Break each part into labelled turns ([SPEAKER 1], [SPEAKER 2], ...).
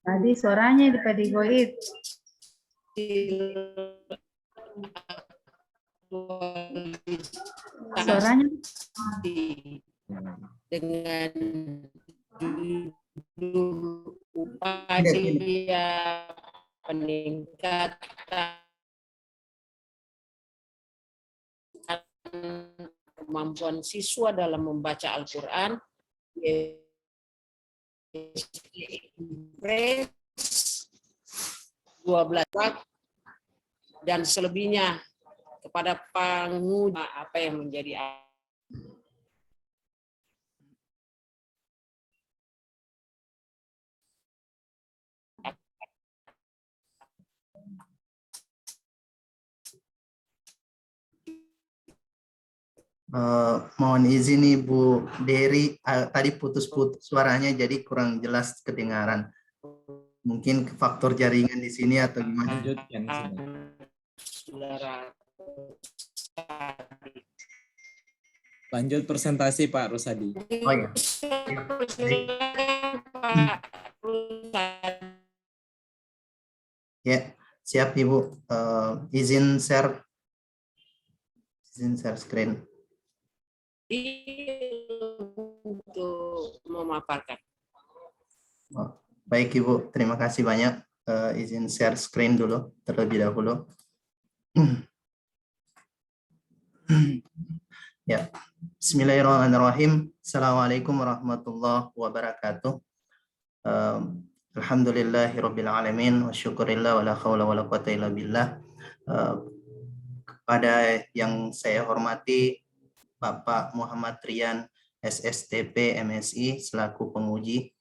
[SPEAKER 1] Tadi suaranya di goit. Suaranya
[SPEAKER 2] dengan judul upaya peningkatan kemampuan siswa dalam membaca Al-Quran, Impres 12 dan selebihnya kepada penguji apa yang menjadi
[SPEAKER 3] mohon izin Ibu Dery, tadi putus-putus suaranya jadi kurang jelas kedengaran. Mungkin faktor jaringan di sini atau gimana?
[SPEAKER 4] Lanjutkan. Lanjut presentasi Pak Rusadi.
[SPEAKER 3] Oh ya. Ya, siap Ibu. Izin share screen.
[SPEAKER 2] Untuk memaparkan.
[SPEAKER 3] Oh, baik Ibu, terima kasih banyak. Izin share screen dulu terlebih dahulu. Ya, Bismillahirrahmanirrahim. Assalamualaikum warahmatullahi wabarakatuh. Alhamdulillahirabbil alamin wa syukurillah wala haula wala quwata illa billah. Kepada yang saya hormati Bapak Muhammad Rian SSTP MSI selaku penguji,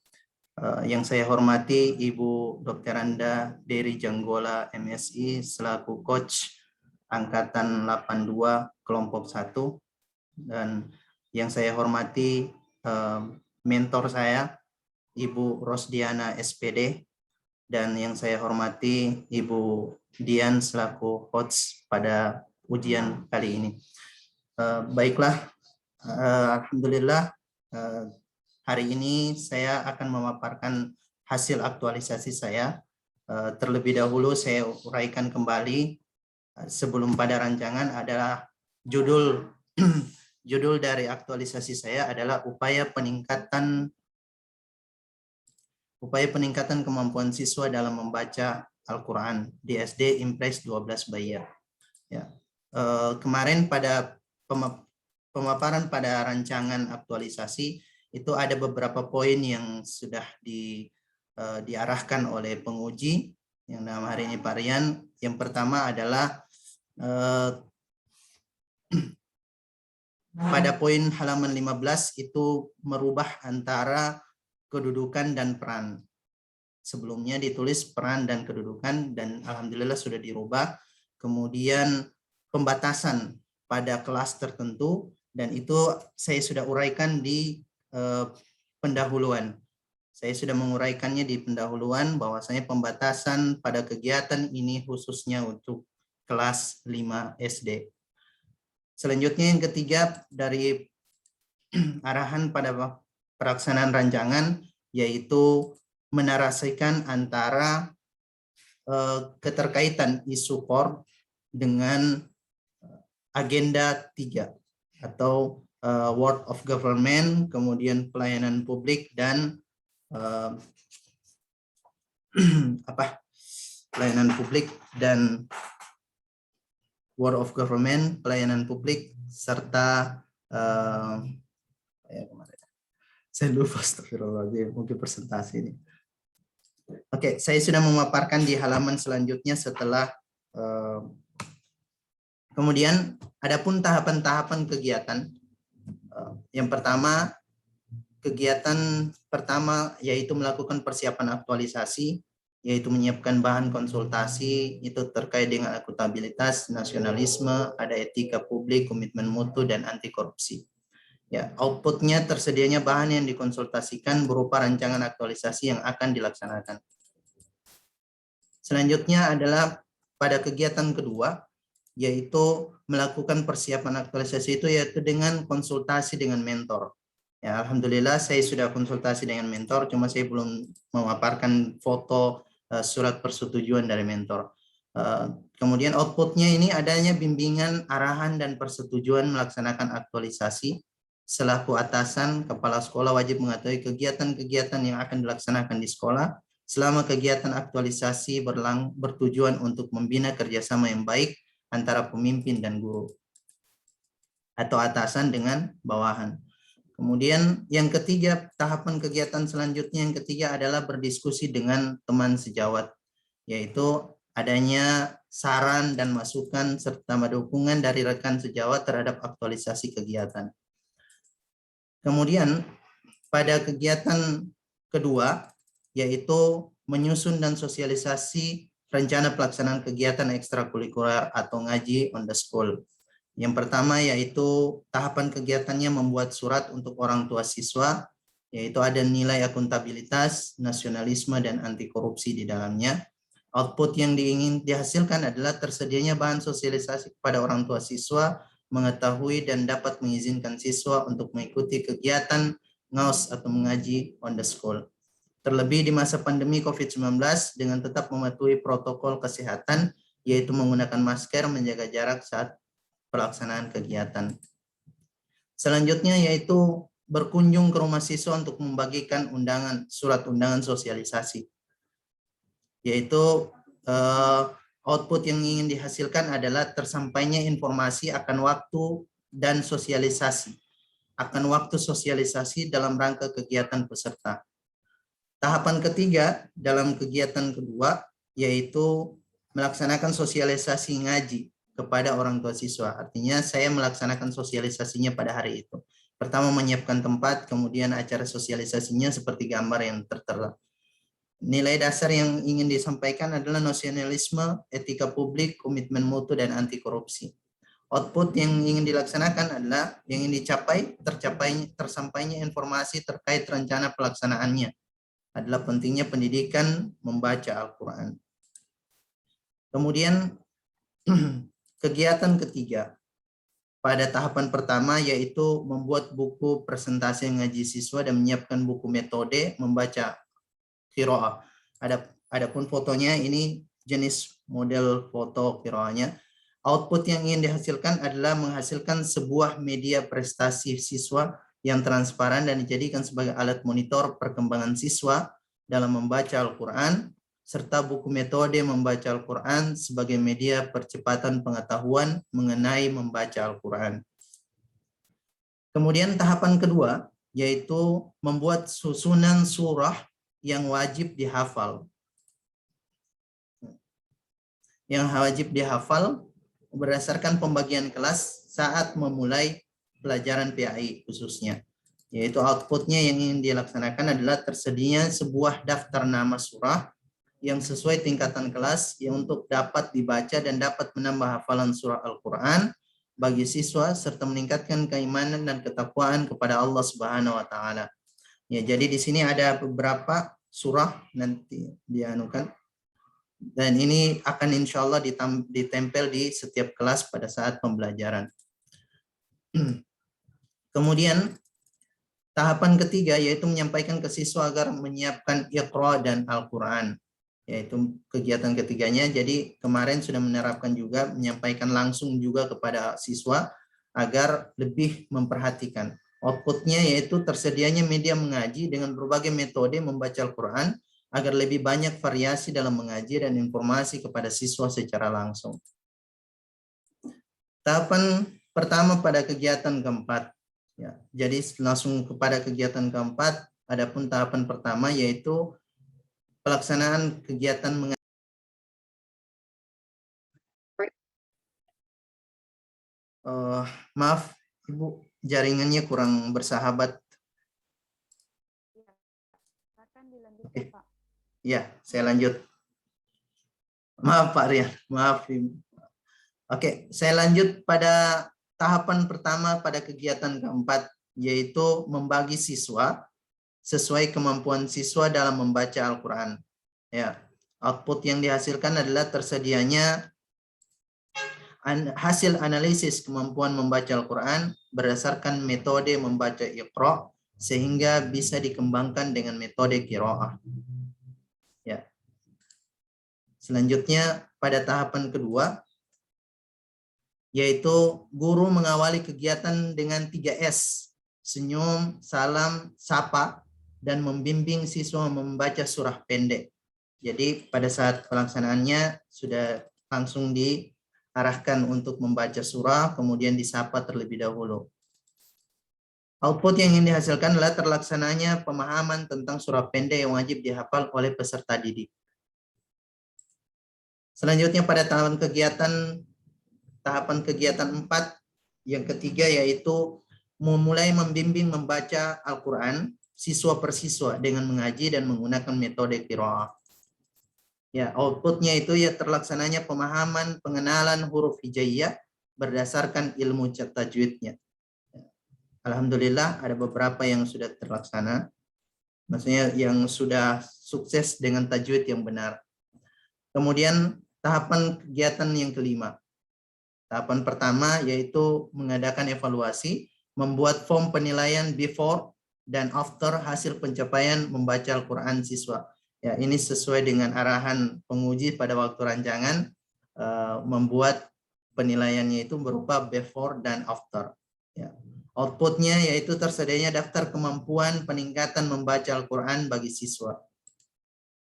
[SPEAKER 3] yang saya hormati Ibu Dr. Anda Dery Janggola MSI selaku coach angkatan 82 kelompok 1, dan yang saya hormati mentor saya Ibu Rosdiana SPD, dan yang saya hormati Ibu Dian selaku host pada ujian kali ini. Baiklah, alhamdulillah hari ini saya akan memaparkan hasil aktualisasi saya. Terlebih dahulu saya uraikan kembali sebelum pada rancangan adalah judul judul dari aktualisasi saya adalah upaya peningkatan kemampuan siswa dalam membaca Al-Quran di SD Impres 12 Baya. Ya. Kemarin pada pemaparan pada rancangan aktualisasi itu ada beberapa poin yang sudah diarahkan oleh penguji yang dalam hari ini Pak Rian. Yang pertama adalah pada poin halaman 15 itu merubah antara kedudukan dan peran. Sebelumnya ditulis peran dan kedudukan, dan alhamdulillah sudah dirubah. Kemudian pembatasan pada kelas tertentu, dan itu saya sudah uraikan di pendahuluan. Saya sudah menguraikannya di pendahuluan bahwasanya pembatasan pada kegiatan ini khususnya untuk kelas 5 SD. Selanjutnya yang ketiga dari arahan pada pelaksanaan rancangan yaitu menarasikan antara keterkaitan isu POR dengan agenda 3 atau World of Government, kemudian pelayanan publik dan pelayanan publik dan World of Government, pelayanan publik serta saya lupa, astagfirullahaladzim, mungkin presentasi ini. Oke, saya sudah memaparkan di halaman selanjutnya setelah kemudian adapun tahapan-tahapan kegiatan. Yang pertama, kegiatan pertama yaitu melakukan persiapan aktualisasi, yaitu menyiapkan bahan konsultasi itu terkait dengan akuntabilitas, nasionalisme, ada etika publik, komitmen mutu, dan anti korupsi. Ya, outputnya tersedianya bahan yang dikonsultasikan berupa rancangan aktualisasi yang akan dilaksanakan. Selanjutnya adalah pada kegiatan kedua, yaitu melakukan persiapan aktualisasi itu yaitu dengan konsultasi dengan mentor. Ya, alhamdulillah saya sudah konsultasi dengan mentor, cuma saya belum memaparkan foto surat persetujuan dari mentor. Kemudian outputnya ini adanya bimbingan, arahan, dan persetujuan melaksanakan aktualisasi. Selaku atasan, kepala sekolah wajib mengetahui kegiatan-kegiatan yang akan dilaksanakan di sekolah. Selama kegiatan aktualisasi bertujuan untuk membina kerjasama yang baik antara pemimpin dan guru atau atasan dengan bawahan. Kemudian yang ketiga, tahapan kegiatan selanjutnya yang ketiga adalah berdiskusi dengan teman sejawat, yaitu adanya saran dan masukan serta dukungan dari rekan sejawat terhadap aktualisasi kegiatan. Kemudian pada kegiatan kedua, yaitu menyusun dan sosialisasi rencana pelaksanaan kegiatan ekstrakurikuler atau ngaji on the school. Yang pertama yaitu tahapan kegiatannya membuat surat untuk orang tua siswa, yaitu ada nilai akuntabilitas, nasionalisme, dan anti korupsi di dalamnya. Output yang ingin dihasilkan adalah tersedianya bahan sosialisasi kepada orang tua siswa, mengetahui dan dapat mengizinkan siswa untuk mengikuti kegiatan ngaus atau mengaji on the school. Terlebih di masa pandemi COVID-19 dengan tetap mematuhi protokol kesehatan, yaitu menggunakan masker, menjaga jarak saat pelaksanaan kegiatan. Selanjutnya yaitu berkunjung ke rumah siswa untuk membagikan surat undangan sosialisasi. Yaitu output yang ingin dihasilkan adalah tersampainya informasi akan waktu dan sosialisasi. Akan waktu sosialisasi dalam rangka kegiatan peserta. Tahapan ketiga dalam kegiatan kedua yaitu melaksanakan sosialisasi ngaji kepada orang tua siswa. Artinya saya melaksanakan sosialisasinya pada hari itu. Pertama menyiapkan tempat, kemudian acara sosialisasinya seperti gambar yang tertera. Nilai dasar yang ingin disampaikan adalah nasionalisme, etika publik, komitmen mutu, dan anti korupsi. Output yang ingin dilaksanakan adalah yang ingin dicapai, tersampainya informasi terkait rencana pelaksanaannya. Adalah pentingnya pendidikan membaca Al-Quran. Kemudian kegiatan ketiga pada tahapan pertama yaitu membuat buku presentasi ngaji siswa dan menyiapkan buku metode membaca qiraah. Adapun fotonya ini jenis model foto qiraahnya. Output yang ingin dihasilkan adalah menghasilkan sebuah media prestasi siswa yang transparan dan dijadikan sebagai alat monitor perkembangan siswa dalam membaca Al-Quran, serta buku metode membaca Al-Quran sebagai media percepatan pengetahuan mengenai membaca Al-Quran. Kemudian tahapan kedua, yaitu membuat susunan surah yang wajib dihafal. Yang wajib dihafal berdasarkan pembagian kelas saat memulai pelajaran PAI khususnya. Yaitu outputnya yang ingin dilaksanakan adalah tersedianya sebuah daftar nama surah yang sesuai tingkatan kelas yang untuk dapat dibaca dan dapat menambah hafalan surah Al-Quran bagi siswa serta meningkatkan keimanan dan ketakwaan kepada Allah Subhanahu wa taala. Ya, jadi di sini ada beberapa surah nanti dianukan dan ini akan insya Allah ditempel di setiap kelas pada saat pembelajaran. Kemudian tahapan ketiga yaitu menyampaikan ke siswa agar menyiapkan Iqra dan Al-Quran. Yaitu kegiatan ketiganya. Jadi kemarin sudah menerapkan juga, menyampaikan langsung juga kepada siswa agar lebih memperhatikan. Outputnya yaitu tersedianya media mengaji dengan berbagai metode membaca Al-Quran agar lebih banyak variasi dalam mengaji dan informasi kepada siswa secara langsung. Tahapan pertama pada kegiatan keempat. Ya, jadi langsung kepada kegiatan keempat, adapun tahapan pertama yaitu pelaksanaan kegiatan maaf Ibu, jaringannya kurang bersahabat. Oke. Ya, saya lanjut. Maaf Pak Rian, maaf Ibu. Oke, saya lanjut pada tahapan pertama pada kegiatan keempat, yaitu membagi siswa sesuai kemampuan siswa dalam membaca Al-Quran. Ya, output yang dihasilkan adalah tersedianya hasil analisis kemampuan membaca Al-Quran berdasarkan metode membaca Iqra sehingga bisa dikembangkan dengan metode qiraah. Ya. Selanjutnya pada tahapan kedua, yaitu guru mengawali kegiatan dengan 3S, senyum, salam, sapa, dan membimbing siswa membaca surah pendek. Jadi pada saat pelaksanaannya sudah langsung diarahkan untuk membaca surah, kemudian disapa terlebih dahulu. Output yang ingin dihasilkan adalah terlaksananya pemahaman tentang surah pendek yang wajib dihafal oleh peserta didik. Selanjutnya pada tahapan kegiatan 4, yang ketiga yaitu memulai membimbing membaca Al-Quran siswa per siswa dengan mengaji dan menggunakan metode qiraah. Ya, outputnya itu ya terlaksananya pemahaman pengenalan huruf hijaiyah berdasarkan ilmu tajwidnya. Alhamdulillah ada beberapa yang sudah terlaksana, maksudnya yang sudah sukses dengan tajwid yang benar. Kemudian tahapan kegiatan yang kelima. Tahapan pertama yaitu mengadakan evaluasi, membuat form penilaian before dan after hasil pencapaian membaca Al-Quran siswa. Ya, ini sesuai dengan arahan penguji pada waktu rancangan, membuat penilaiannya itu berupa before dan after. Ya. Outputnya yaitu tersedianya daftar kemampuan peningkatan membaca Al-Quran bagi siswa.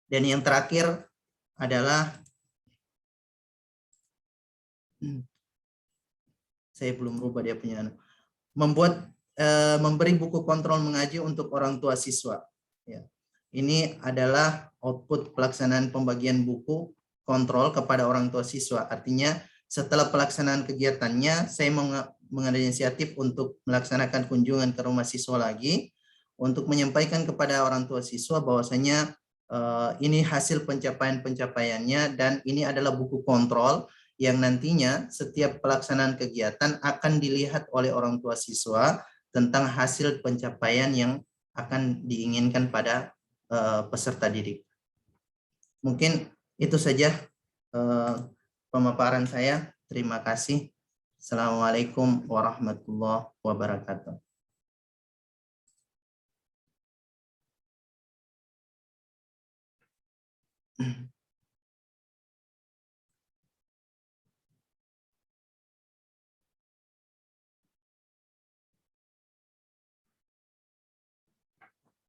[SPEAKER 3] Dan yang terakhir adalah, saya belum rubah dia punya, memberi buku kontrol mengaji untuk orang tua siswa. Ya. Ini adalah output pelaksanaan pembagian buku kontrol kepada orang tua siswa. Artinya setelah pelaksanaan kegiatannya, saya mengambil inisiatif untuk melaksanakan kunjungan ke rumah siswa lagi untuk menyampaikan kepada orang tua siswa bahwasanya ini hasil pencapaiannya dan ini adalah buku kontrol yang nantinya setiap pelaksanaan kegiatan akan dilihat oleh orang tua siswa tentang hasil pencapaian yang akan diinginkan pada peserta didik. Mungkin itu saja pemaparan saya. Terima kasih. Assalamualaikum warahmatullahi wabarakatuh.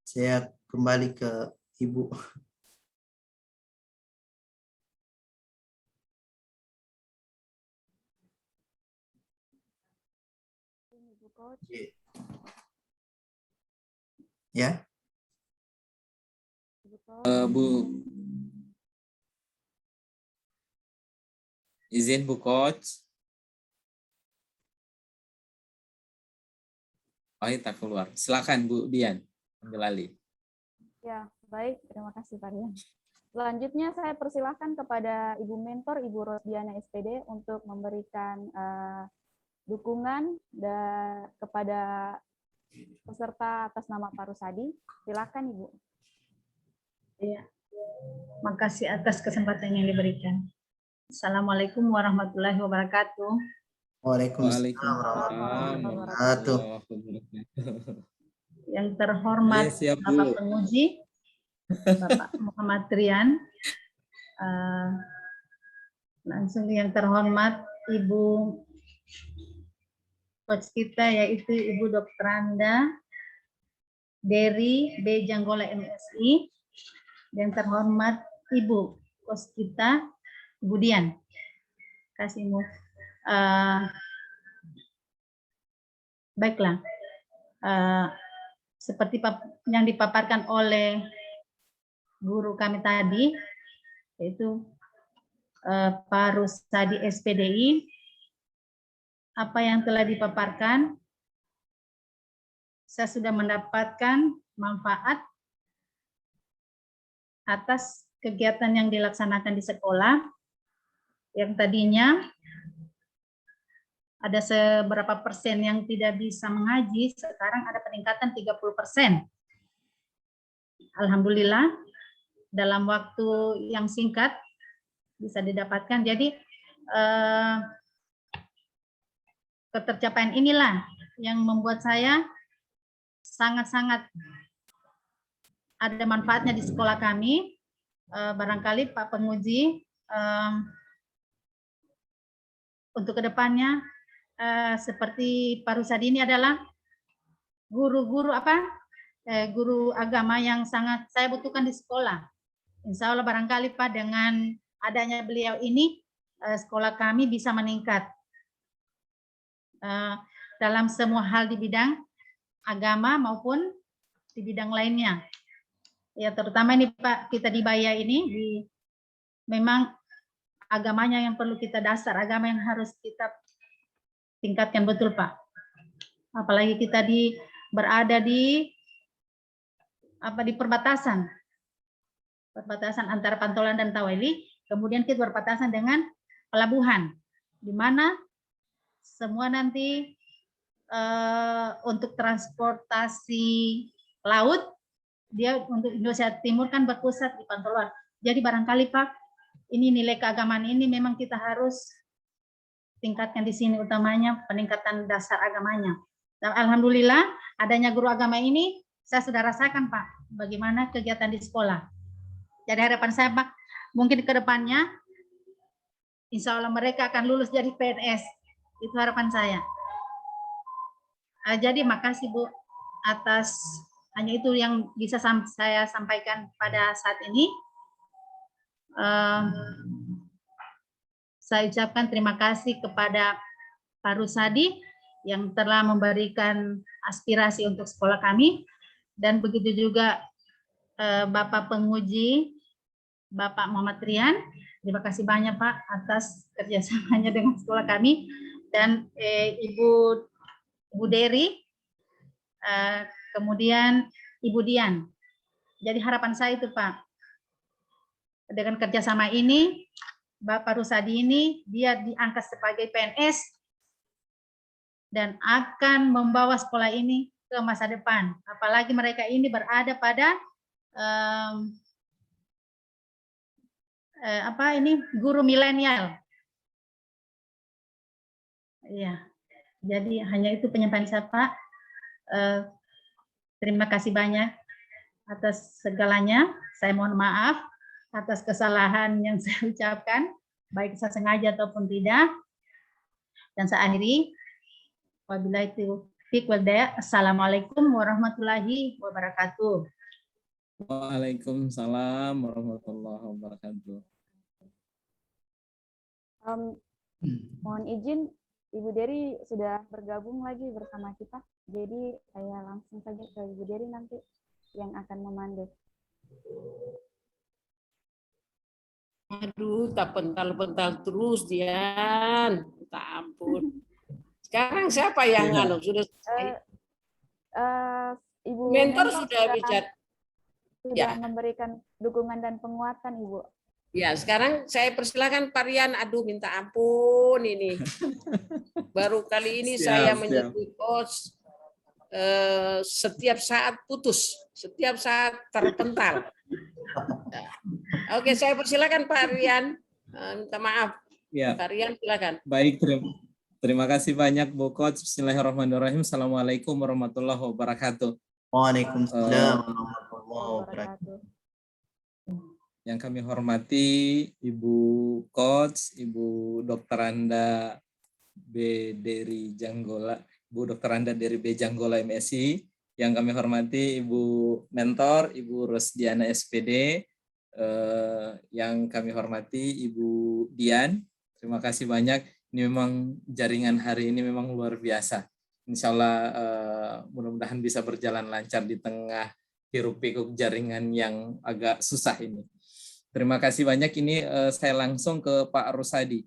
[SPEAKER 3] Saya kembali ke Ibu. Ya.
[SPEAKER 4] Bu, izin Bu Coach. Oh, tak keluar. Silakan Bu Dian, ambil alih.
[SPEAKER 5] Ya, baik. Terima kasih Pak Rian. Selanjutnya saya persilahkan kepada Ibu Mentor, Ibu Rosdiana SPD untuk memberikan dukungan kepada peserta atas nama Pak Rusadi. Silakan Ibu.
[SPEAKER 1] Ya, makasih atas kesempatan yang diberikan. Assalamualaikum warahmatullahi wabarakatuh.
[SPEAKER 3] Waalaikumsalam
[SPEAKER 4] Waalaikumsalam
[SPEAKER 3] warahmatullahi wabarakatuh.
[SPEAKER 1] Yang terhormat
[SPEAKER 4] Ya, siap,
[SPEAKER 1] Bapak
[SPEAKER 4] Bu.
[SPEAKER 1] Penguji, Bapak Muhammad Rian, langsung yang terhormat Ibu coach kita yaitu Ibu Dr. Anda dari B. Janggola MSI, yang terhormat Ibu coach kita Ibu Dian. Kasih Ibu. Baiklah. Seperti yang dipaparkan oleh guru kami tadi, yaitu Pak Rusadi SPDI, apa yang telah dipaparkan, saya sudah mendapatkan manfaat atas kegiatan yang dilaksanakan di sekolah, yang tadinya ada seberapa persen yang tidak bisa mengaji, sekarang ada peningkatan 30%. Alhamdulillah, dalam waktu yang singkat bisa didapatkan. Jadi, ketercapaian inilah yang membuat saya sangat-sangat ada manfaatnya di sekolah kami. Barangkali Pak Penguji untuk kedepannya seperti Pak Rusadi ini adalah guru-guru guru agama yang sangat saya butuhkan di sekolah. Insya Allah barangkali Pak dengan adanya beliau ini sekolah kami bisa meningkat dalam semua hal di bidang agama maupun di bidang lainnya. Ya terutama ini Pak, kita di Baya ini memang agamanya yang perlu kita dasar, agama yang harus kita tingkatkan betul Pak. Apalagi kita berada di perbatasan antara Pantolan dan Taweli, kemudian kita berbatasan dengan pelabuhan, di mana semua nanti untuk transportasi laut dia untuk Indonesia Timur kan berpusat di Pantolan. Jadi barangkali Pak, ini nilai keagamaan ini memang kita harus tingkatkan di sini, utamanya peningkatan dasar agamanya. Dan alhamdulillah adanya guru agama ini saya sudah rasakan Pak, bagaimana kegiatan di sekolah. Jadi harapan saya Pak, mungkin ke depannya insya Allah mereka akan lulus jadi PNS. Itu harapan saya. Jadi makasih Bu atas, hanya itu yang bisa saya sampaikan pada saat ini. Saya ucapkan terima kasih kepada Pak Rusadi yang telah memberikan aspirasi untuk sekolah kami, dan begitu juga Bapak Penguji, Bapak Muhammad Rian. Terima kasih banyak Pak atas kerjasamanya dengan sekolah kami, dan Ibu Dery, kemudian Ibu Dian. Jadi harapan saya itu Pak, dengan kerjasama ini, Bapak Rusadi ini dia diangkat sebagai PNS dan akan membawa sekolah ini ke masa depan. Apalagi mereka ini berada pada guru milenial. Iya. Jadi hanya itu penyampaian saya Pak. Terima kasih banyak atas segalanya. Saya mohon maaf atas kesalahan yang saya ucapkan, baik saya sengaja ataupun tidak. Dan saya akhiri, wabillahi taufiq wal hidayah. Assalamualaikum warahmatullahi wabarakatuh.
[SPEAKER 4] Waalaikumsalam warahmatullahi wabarakatuh.
[SPEAKER 5] Mohon izin, Ibu Dery sudah bergabung lagi bersama kita. Jadi saya langsung saja ke Ibu Dery nanti yang akan memandu.
[SPEAKER 2] Aduh, tak pental-pental terus, Dian. Tak ampun. Sekarang siapa yang sudah
[SPEAKER 5] Ibu
[SPEAKER 2] mentor sudah bicara.
[SPEAKER 5] Sudah memberikan dukungan dan penguatan, Ibu.
[SPEAKER 2] Ya, sekarang saya persilakan Pak Rian. Aduh, minta ampun ini. Baru kali ini saya menjadi coach, setiap saat putus, setiap saat terpental. Oke, saya persilakan Pak Rian. Minta maaf.
[SPEAKER 4] Ya.
[SPEAKER 2] Pak Rian, silakan.
[SPEAKER 4] Baik, terima kasih banyak Bu Coach. Bismillahirrahmanirrahim. Assalamualaikum warahmatullahi wabarakatuh.
[SPEAKER 3] Waalaikumsalam warahmatullahi wabarakatuh.
[SPEAKER 4] Yang kami hormati Ibu Coach, Ibu Dr. Anda B. Dery Janggola, Bu Dr. Anda Dery B. Janggola MSI. Yang kami hormati Ibu Mentor, Ibu Rosdiana SPD. Yang kami hormati Ibu Dian. Terima kasih banyak. Ini memang jaringan hari ini memang luar biasa. Insya Allah mudah-mudahan bisa berjalan lancar di tengah hiruk-pikuk jaringan yang agak susah ini. Terima kasih banyak. Ini saya langsung ke Pak Rusadi.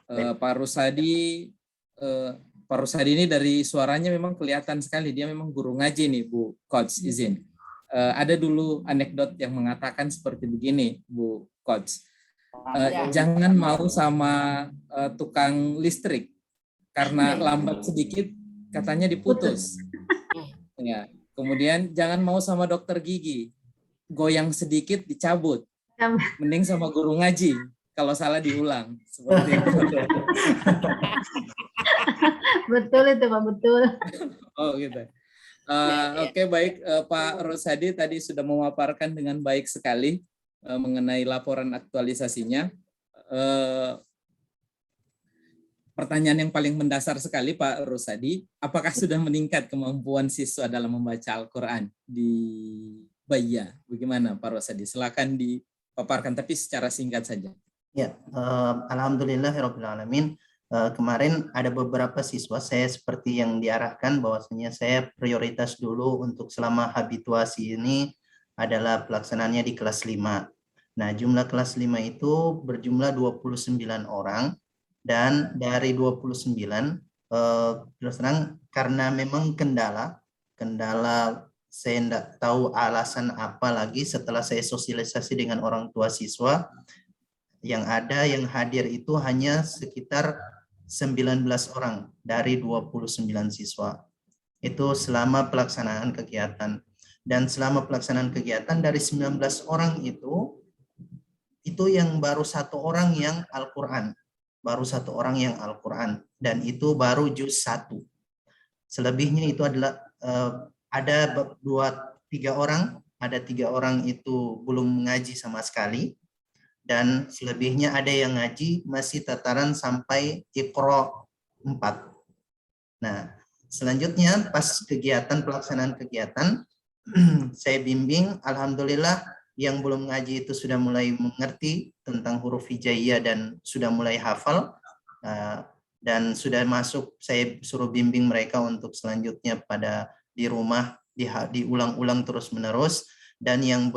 [SPEAKER 4] Pak Rusadi ini dari suaranya memang kelihatan sekali. Dia memang guru ngaji nih, Bu Coach, izin. Ada dulu anekdot yang mengatakan seperti begini, Bu Coach. Jangan mau sama tukang listrik. Karena lambat sedikit, katanya diputus. Ya. Kemudian jangan mau sama dokter gigi. Goyang sedikit dicabut. Mending sama guru ngaji. Kalau salah diulang. Seperti itu.
[SPEAKER 1] Betul itu Pak, betul.
[SPEAKER 4] Oh gitu. Oke, baik, Pak Rosadi tadi sudah memaparkan dengan baik sekali mengenai laporan aktualisasinya. Pertanyaan yang paling mendasar sekali, Pak Rosadi, apakah sudah meningkat kemampuan siswa dalam membaca Al-Quran di Baya? Bagaimana, Pak Rosadi? Silakan dipaparkan, tapi secara singkat saja.
[SPEAKER 3] Ya, alhamdulillahirabbil alamin. Kemarin ada beberapa siswa saya seperti yang diarahkan bahwasanya saya prioritas dulu untuk selama habituasi ini adalah pelaksanaannya di kelas 5. Nah, jumlah kelas 5 itu berjumlah 29 orang dan dari 29 terus terang karena memang kendala saya tidak tahu alasan apa lagi setelah saya sosialisasi dengan orang tua siswa yang hadir itu hanya sekitar 19 orang dari 29 siswa. Itu selama pelaksanaan kegiatan. Dan selama pelaksanaan kegiatan dari 19 orang itu yang baru 1 orang yang Al-Quran. Baru 1 orang yang Al-Quran. Dan itu baru juz 1. Selebihnya itu adalah ada 3 orang. Ada 3 orang itu belum mengaji sama sekali. Dan selebihnya ada yang ngaji masih tataran sampai Iqra 4. Nah, selanjutnya pas pelaksanaan kegiatan, saya bimbing, alhamdulillah yang belum ngaji itu sudah mulai mengerti tentang huruf hijaiyah dan sudah mulai hafal, dan sudah masuk, saya suruh bimbing mereka untuk selanjutnya di rumah, diulang-ulang terus-menerus. Dan yang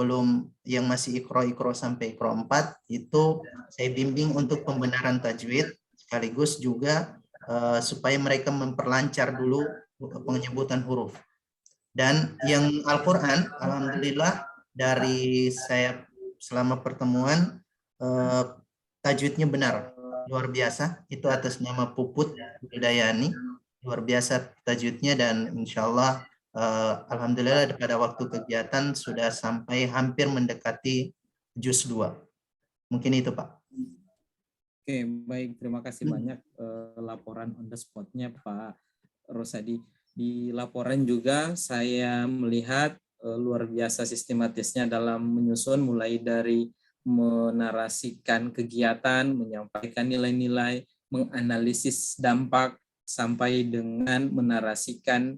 [SPEAKER 3] masih Iqra sampai Iqra 4 itu saya bimbing untuk pembenaran tajwid sekaligus juga supaya mereka memperlancar dulu penyebutan huruf. Dan yang Al-Quran, alhamdulillah dari saya selama pertemuan tajwidnya benar, luar biasa. Itu atas nama Puput Hidayani, luar biasa tajwidnya dan insya Allah alhamdulillah pada waktu kegiatan sudah sampai hampir mendekati juz 2. Mungkin itu, Pak.
[SPEAKER 4] Oke, baik. Terima kasih banyak laporan on the spot-nya, Pak Rosadi. Di laporan juga saya melihat luar biasa sistematisnya dalam menyusun, mulai dari menarasikan kegiatan, menyampaikan nilai-nilai, menganalisis dampak, sampai dengan menarasikan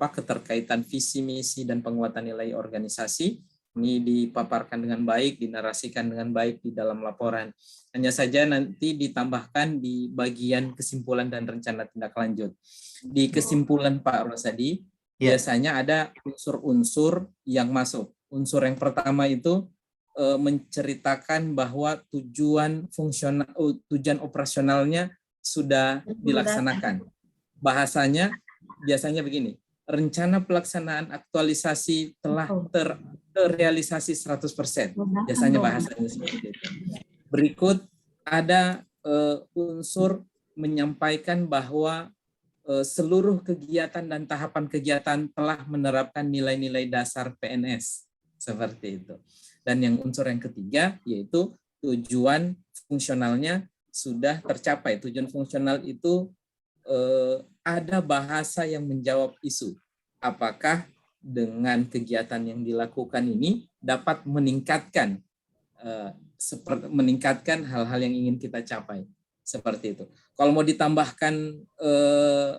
[SPEAKER 4] keterkaitan visi misi dan penguatan nilai organisasi. Ini dipaparkan dengan baik, dinarasikan dengan baik di dalam laporan. Hanya saja nanti ditambahkan di bagian kesimpulan dan rencana tindak lanjut. Di kesimpulan Pak Rosadi, biasanya ada unsur-unsur yang masuk. Unsur yang pertama itu menceritakan bahwa tujuan operasionalnya sudah dilaksanakan. Bahasanya biasanya begini, rencana pelaksanaan aktualisasi telah terrealisasi 100%. Biasanya bahasanya seperti itu. Berikut ada unsur menyampaikan bahwa seluruh kegiatan dan tahapan kegiatan telah menerapkan nilai-nilai dasar PNS. Seperti itu. Dan yang unsur yang ketiga yaitu tujuan fungsionalnya sudah tercapai. Tujuan fungsional itu ada bahasa yang menjawab isu. Apakah dengan kegiatan yang dilakukan ini dapat meningkatkan hal-hal yang ingin kita capai. Seperti itu. Kalau mau ditambahkan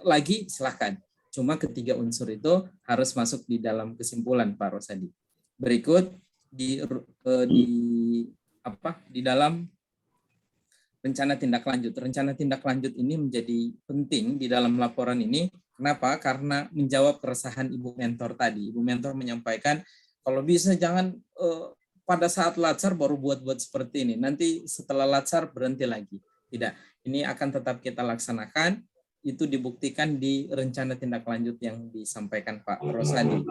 [SPEAKER 4] lagi, silahkan. Cuma ketiga unsur itu harus masuk di dalam kesimpulan, Pak Rosadi. Berikut di dalam rencana tindak lanjut. Rencana tindak lanjut ini menjadi penting di dalam laporan ini. Kenapa? Karena menjawab keresahan Ibu Mentor tadi. Ibu Mentor menyampaikan, kalau bisa jangan pada saat latsar baru buat-buat seperti ini. Nanti setelah latsar berhenti lagi. Tidak. Ini akan tetap kita laksanakan. Itu dibuktikan di rencana tindak lanjut yang disampaikan Pak Rosadi.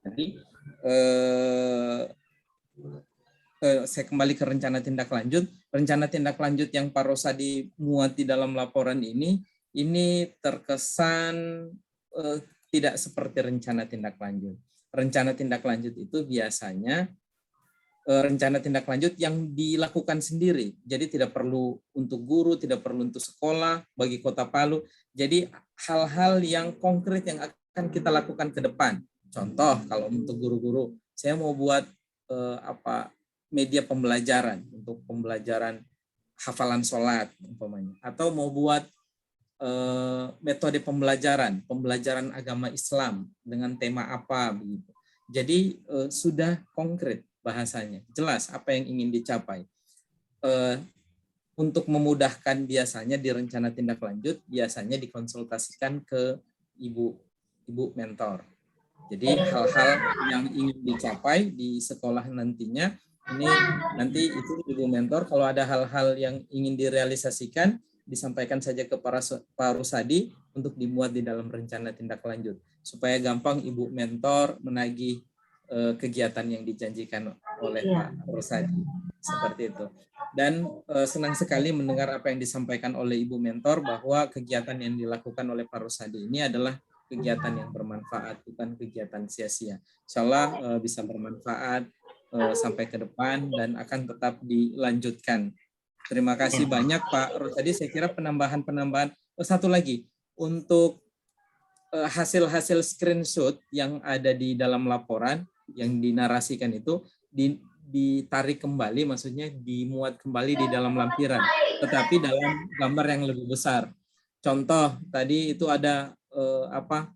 [SPEAKER 4] Tadi saya kembali ke rencana tindak lanjut. Rencana tindak lanjut yang Pak Rosadi muat di dalam laporan ini terkesan tidak seperti rencana tindak lanjut. Rencana tindak lanjut itu biasanya rencana tindak lanjut yang dilakukan sendiri. Jadi tidak perlu untuk guru, tidak perlu untuk sekolah bagi Kota Palu. Jadi hal-hal yang konkret yang akan kita lakukan ke depan. Contoh kalau untuk guru-guru, saya mau buat media pembelajaran untuk pembelajaran hafalan sholat umpamanya, atau mau buat metode pembelajaran agama Islam dengan tema apa begitu. Jadi sudah konkret bahasanya, jelas apa yang ingin dicapai. Untuk memudahkan biasanya di rencana tindak lanjut biasanya dikonsultasikan ke ibu mentor. Jadi hal-hal yang ingin dicapai di sekolah nantinya ini nanti itu ibu mentor kalau ada hal-hal yang ingin direalisasikan disampaikan saja ke Pak Rusadi untuk dimuat di dalam rencana tindak lanjut supaya gampang ibu mentor menagih kegiatan yang dijanjikan oleh Pak Rusadi seperti itu. Dan senang sekali mendengar apa yang disampaikan oleh ibu mentor bahwa kegiatan yang dilakukan oleh Pak Rusadi ini adalah kegiatan yang bermanfaat, bukan kegiatan sia-sia. Insya Allah bisa bermanfaat sampai ke depan dan akan tetap dilanjutkan. Terima kasih banyak Pak Rusadi. Saya kira penambahan satu lagi untuk hasil-hasil screenshot yang ada di dalam laporan yang dinarasikan itu ditarik kembali, maksudnya dimuat kembali di dalam lampiran, tetapi dalam gambar yang lebih besar. Contoh tadi itu ada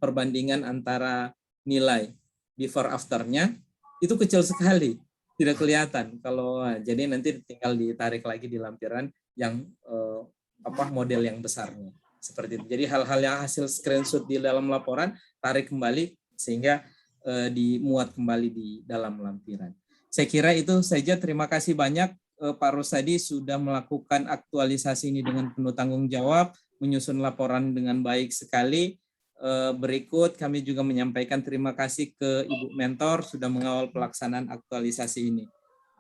[SPEAKER 4] perbandingan antara nilai before afternya itu kecil sekali, tidak kelihatan. Kalau jadi nanti tinggal ditarik lagi di lampiran yang model yang besarnya seperti itu. Jadi hal-hal yang hasil screenshot di dalam laporan tarik kembali sehingga dimuat kembali di dalam lampiran. Saya kira itu saja. Terima kasih banyak Pak Rusadi sudah melakukan aktualisasi ini dengan penuh tanggung jawab, menyusun laporan dengan baik sekali. Berikut kami juga menyampaikan terima kasih ke Ibu Mentor sudah mengawal pelaksanaan aktualisasi ini.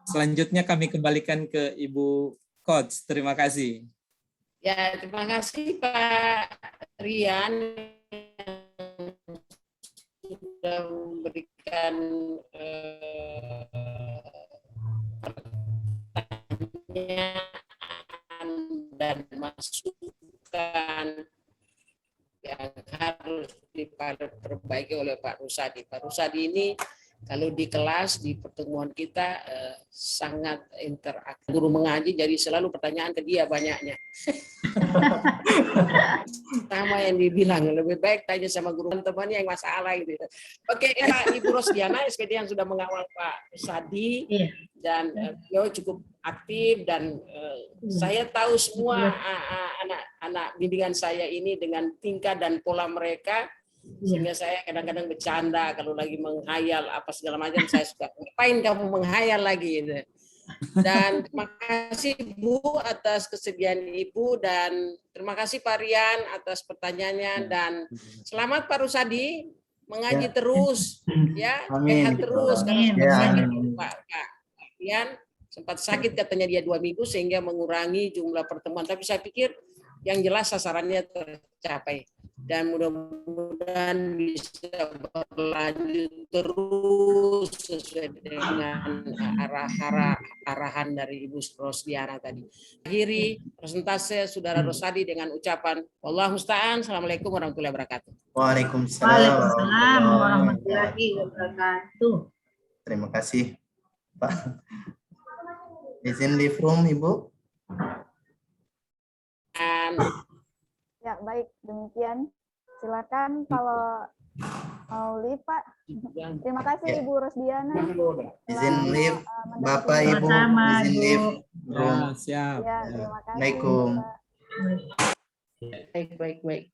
[SPEAKER 4] Selanjutnya kami kembalikan ke Ibu Coach. Terima kasih.
[SPEAKER 2] Ya, terima kasih Pak Rian sudah memberikan pertanyaan dan masukan yang harus diperbaiki oleh Pak Rusadi. Pak Rusadi ini kalau di kelas, di pertemuan kita sangat interaktif. Guru mengaji, jadi selalu pertanyaan ke dia banyaknya. Sama yang dibilang, lebih baik tanya sama guru temannya yang masalah gitu. Oke, Ibu Rosdiana, SPD yang sudah mengawal Pak Rusadi, dan beliau cukup aktif, dan saya tahu semua anak-anak bimbingan saya ini dengan tingkah dan pola mereka, sehingga saya kadang-kadang bercanda kalau lagi menghayal apa segala macam, saya suka, ngapain kamu menghayal lagi gitu. Dan terima kasih Bu atas kesediaan Ibu, dan terima kasih Pak Rian atas pertanyaannya, dan selamat Pak Rusadi mengaji terus ya, sehat terus karena sempat sakit Pak Rian, sempat sakit katanya dia 2 minggu sehingga mengurangi jumlah pertemuan, tapi saya pikir yang jelas sasarannya tercapai dan mudah-mudahan bisa berlanjut terus sesuai dengan arahan dari Ibu Rosdiana tadi. Akhiri presentasi Saudara Rusadi dengan ucapan wallahu musta'an. Assalamualaikum warahmatullahi wabarakatuh.
[SPEAKER 3] Waalaikumsalam
[SPEAKER 1] warahmatullahi wabarakatuh.
[SPEAKER 3] Terima kasih Pak. Izin leave room Ibu.
[SPEAKER 5] Ya, baik, demikian. Silakan kalau mau live, Pak. Terima kasih Ibu Rosdiana.
[SPEAKER 3] Izin live, Bapak Ibu, izin live.
[SPEAKER 4] Ya, siap.
[SPEAKER 5] Ya, terima kasih.
[SPEAKER 3] Assalamualaikum.
[SPEAKER 2] Baik.